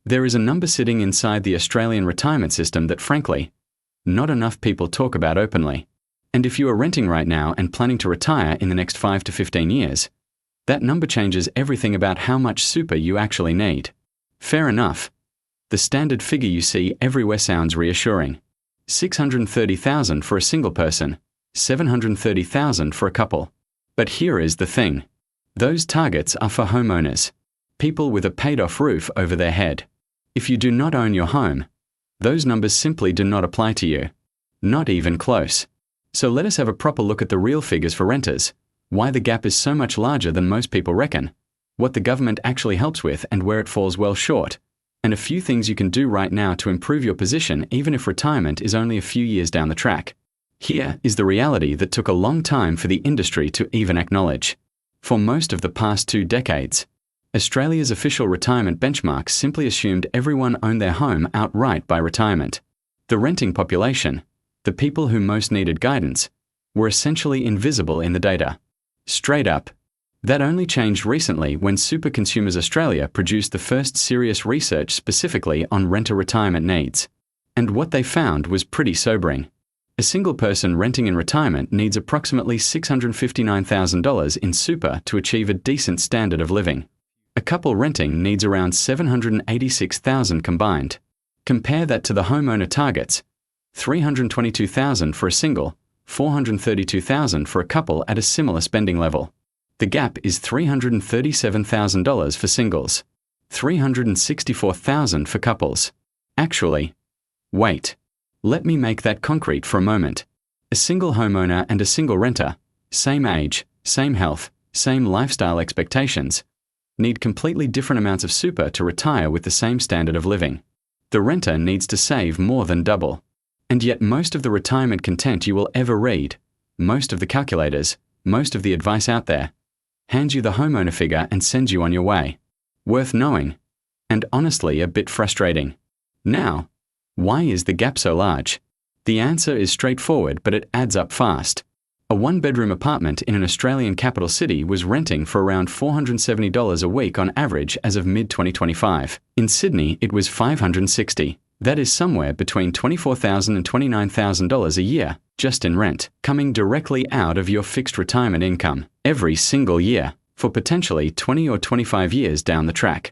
There is a number sitting inside the Australian retirement system that, frankly, not enough people talk about openly. And if you are renting right now and planning to retire in the next 5 to 15 years, that number changes everything about how much super you actually need. Fair enough. The standard figure you see everywhere sounds reassuring. $630,000 for a single person, $730,000 for a couple. But here is the thing. Those targets are for homeowners, people with a paid-off roof over their head. If you do not own your home, those numbers simply do not apply to you. Not even close. So let us have a proper look at the real figures for renters, why the gap is so much larger than most people reckon, what the government actually helps with and where it falls well short, and a few things you can do right now to improve your position even if retirement is only a few years down the track. Here is the reality that took a long time for the industry to even acknowledge. For most of the past 2 decades, Australia's official retirement benchmarks simply assumed everyone owned their home outright by retirement. The renting population, the people who most needed guidance, were essentially invisible in the data. Straight up. That only changed recently when Super Consumers Australia produced the first serious research specifically on renter retirement needs. And what they found was pretty sobering. A single person renting in retirement needs approximately $659,000 in super to achieve a decent standard of living. A couple renting needs around $786,000 combined. Compare that to the homeowner targets: $322,000 for a single, $432,000 for a couple at a similar spending level. The gap is $337,000 for singles, $364,000 for couples. Actually, wait. Let me make that concrete for a moment. A single homeowner and a single renter, same age, same health, same lifestyle expectations, need completely different amounts of super to retire with the same standard of living. The renter needs to save more than double. And yet most of the retirement content you will ever read, most of the calculators, most of the advice out there, hands you the homeowner figure and sends you on your way. Worth knowing, and honestly a bit frustrating. Now, why is the gap so large? The answer is straightforward, but it adds up fast. A 1-bedroom apartment in an Australian capital city was renting for around $470 a week on average as of mid-2025. In Sydney, it was $560. That is somewhere between $24,000 and $29,000 a year, just in rent, coming directly out of your fixed retirement income, every single year, for potentially 20 or 25 years down the track.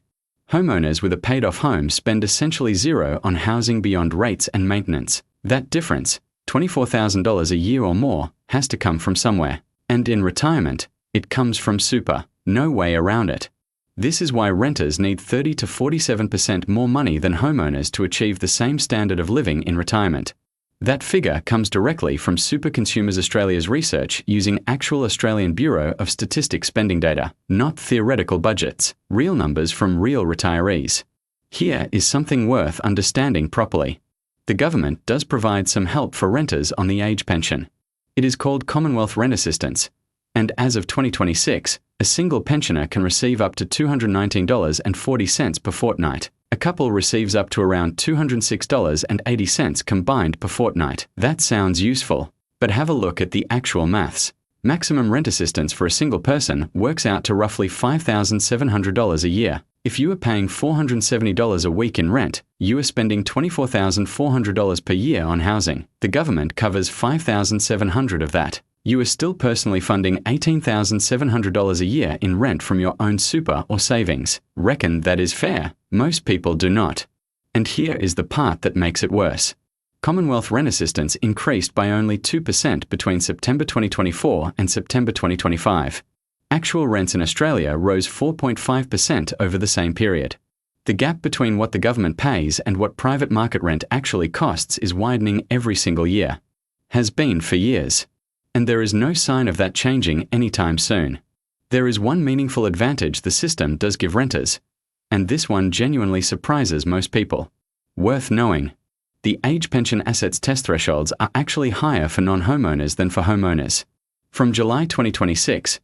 Homeowners with a paid-off home spend essentially zero on housing beyond rates and maintenance. That difference, $24,000 a year or more, has to come from somewhere. And in retirement, it comes from super. No way around it. This is why renters need 30 to 47% more money than homeowners to achieve the same standard of living in retirement. That figure comes directly from Super Consumers Australia's research using actual Australian Bureau of Statistics spending data, not theoretical budgets, real numbers from real retirees. Here is something worth understanding properly. The government does provide some help for renters on the age pension. It is called Commonwealth Rent Assistance, and as of 2026, a single pensioner can receive up to $219.40 per fortnight. A couple receives up to around $206.80 combined per fortnight. That sounds useful, but have a look at the actual maths. Maximum rent assistance for a single person works out to roughly $5,700 a year. If you are paying $470 a week in rent, you are spending $24,400 per year on housing. The government covers $5,700 of that. You are still personally funding $18,700 a year in rent from your own super or savings. Reckon that is fair? Most people do not. And here is the part that makes it worse. Commonwealth Rent Assistance increased by only 2% between September 2024 and September 2025. Actual rents in Australia rose 4.5% over the same period. The gap between what the government pays and what private market rent actually costs is widening every single year. Has been for years. And there is no sign of that changing anytime soon. There is one meaningful advantage the system does give renters, and this one genuinely surprises most people. Worth knowing. The age pension assets test thresholds are actually higher for non-homeowners than for homeowners. From July 2026,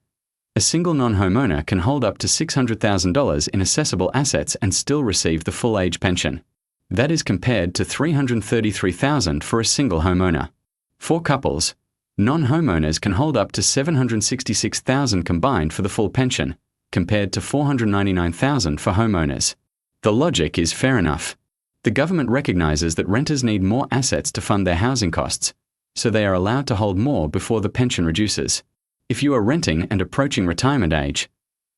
a single non-homeowner can hold up to $600,000 in assessable assets and still receive the full age pension. That is compared to $333,000 for a single homeowner. For couples, non-homeowners can hold up to $766,000 combined for the full pension, compared to $499,000 for homeowners. The logic is fair enough. The government recognizes that renters need more assets to fund their housing costs, so they are allowed to hold more before the pension reduces. If you are renting and approaching retirement age,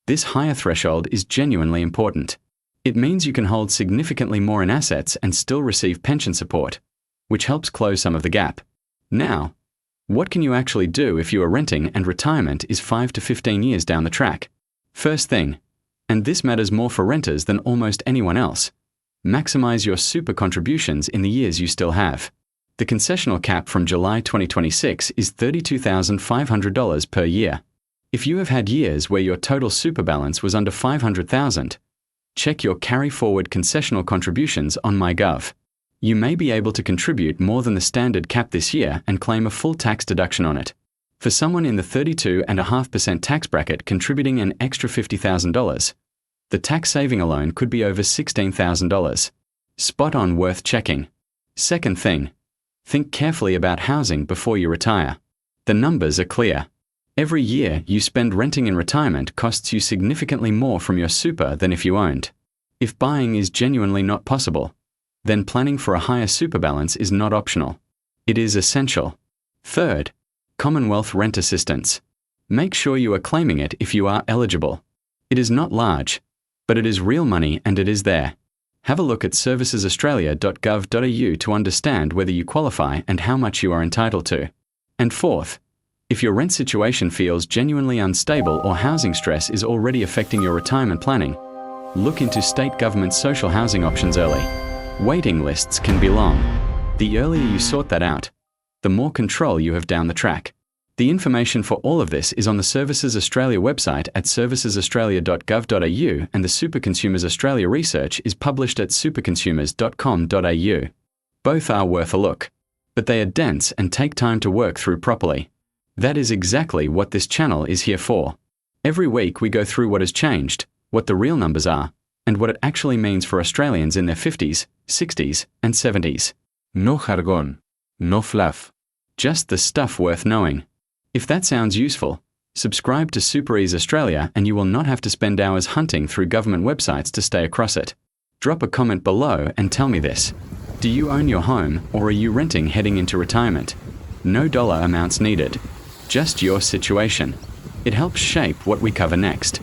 this higher threshold is genuinely important. It means you can hold significantly more in assets and still receive pension support, which helps close some of the gap. Now, what can you actually do if you are renting and retirement is 5 to 15 years down the track? First thing, and this matters more for renters than almost anyone else, maximize your super contributions in the years you still have. The concessional cap from July 2026 is $32,500 per year. If you have had years where your total super balance was under $500,000, check your carry-forward concessional contributions on MyGov. You may be able to contribute more than the standard cap this year and claim a full tax deduction on it. For someone in the 32.5% tax bracket contributing an extra $50,000, the tax saving alone could be over $16,000. Spot on, worth checking. Second thing, think carefully about housing before you retire. The numbers are clear. Every year you spend renting in retirement costs you significantly more from your super than if you owned. If buying is genuinely not possible, then planning for a higher super balance is not optional. It is essential. Third, Commonwealth Rent Assistance. Make sure you are claiming it if you are eligible. It is not large, but it is real money and it is there. Have a look at servicesaustralia.gov.au to understand whether you qualify and how much you are entitled to. And fourth, if your rent situation feels genuinely unstable or housing stress is already affecting your retirement planning, look into state government social housing options early. Waiting lists can be long. The earlier you sort that out, the more control you have down the track. The information for all of this is on the Services Australia website at servicesaustralia.gov.au, and the Super Consumers Australia research is published at superconsumers.com.au. Both are worth a look, but they are dense and take time to work through properly. That is exactly what this channel is here for. Every week we go through what has changed, what the real numbers are, and what it actually means for Australians in their 50s, 60s, and 70s. No jargón, no fluff. Just the stuff worth knowing. If that sounds useful, subscribe to Super Ease Australia and you will not have to spend hours hunting through government websites to stay across it. Drop a comment below and tell me this. Do you own your home or are you renting heading into retirement? No dollar amounts needed. Just your situation. It helps shape what we cover next.